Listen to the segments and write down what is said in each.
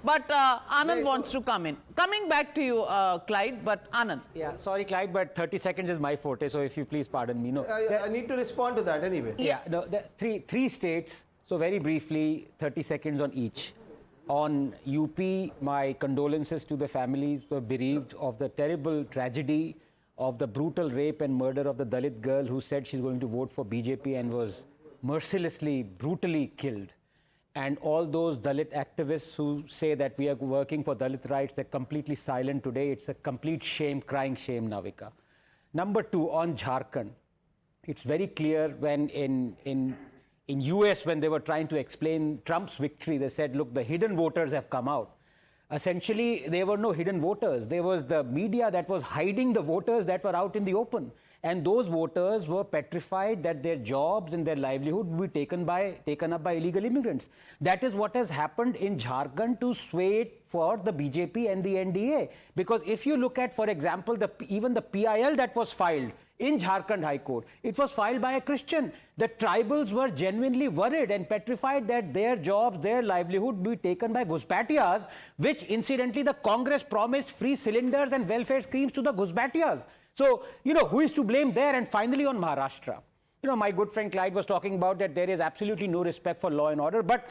But Anand wants to come in. Coming back to you, Clyde, but Anand. Yeah, sorry, Clyde, but 30 seconds is my forte, so if you please pardon me. No, I need to respond to that anyway. yeah, no, the three states, so very briefly, 30 seconds on each. On UP, my condolences to the families who were bereaved of the terrible tragedy of the brutal rape and murder of the Dalit girl who said she's going to vote for BJP and was mercilessly, brutally killed. And all those Dalit activists who say that we are working for Dalit rights, they're completely silent today. It's a complete shame, crying shame, Navika. Number two, on Jharkhand, it's very clear when in US, when they were trying to explain Trump's victory, they said, look, the hidden voters have come out. Essentially, there were no hidden voters. There was the media that was hiding the voters that were out in the open. And those voters were petrified that their jobs and their livelihood would be taken up by illegal immigrants. That is what has happened in Jharkhand to sway it for the BJP and the NDA. Because if you look at, for example, even the PIL that was filed in Jharkhand High Court, it was filed by a Christian. The tribals were genuinely worried and petrified that their jobs, their livelihood would be taken by Ghusbatias, which incidentally the Congress promised free cylinders and welfare schemes to the Ghusbatias. So, who is to blame there? And finally on Maharashtra, my good friend Clyde was talking about that there is absolutely no respect for law and order. But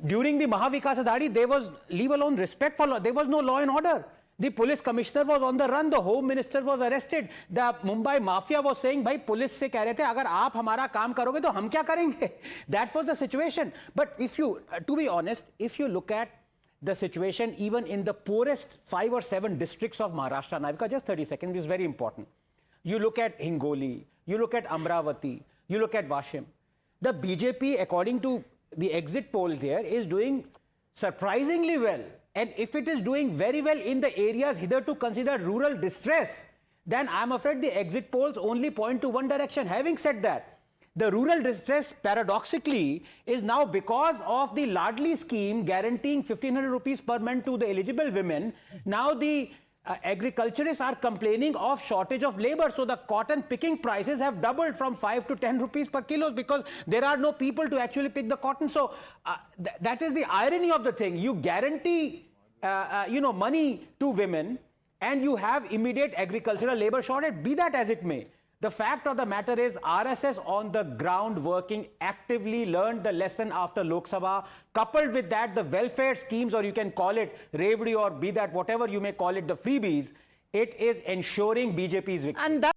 during the Mahavikas Aghadi, there was, leave alone respect for law, there was no law and order. The police commissioner was on the run. The home minister was arrested. The Mumbai mafia was saying, "Bhai, police se keh rahe the, agar aap hamara kaam karoge, to hum kya karenge?" That was the situation. But if you, to be honest, if you look at the situation even in the poorest 5 or 7 districts of Maharashtra, Navika, just 30 seconds, this is very important. You look at Hingoli, you look at Amravati, you look at Vashim. The BJP, according to the exit polls here, is doing surprisingly well. And if it is doing very well in the areas hitherto considered rural distress, then I'm afraid the exit polls only point to one direction. Having said that, the rural distress, paradoxically, is now because of the Ladli scheme guaranteeing 1,500 rupees per month to the eligible women. Now the agriculturists are complaining of shortage of labor. So the cotton picking prices have doubled from 5 to 10 rupees per kilo because there are no people to actually pick the cotton. So that is the irony of the thing. You guarantee, money to women and you have immediate agricultural labor shortage, be that as it may. The fact of the matter is RSS on the ground working actively learned the lesson after Lok Sabha. Coupled with that, the welfare schemes, or you can call it Revdi or be that whatever you may call it, the freebies, it is ensuring BJP's victory. And that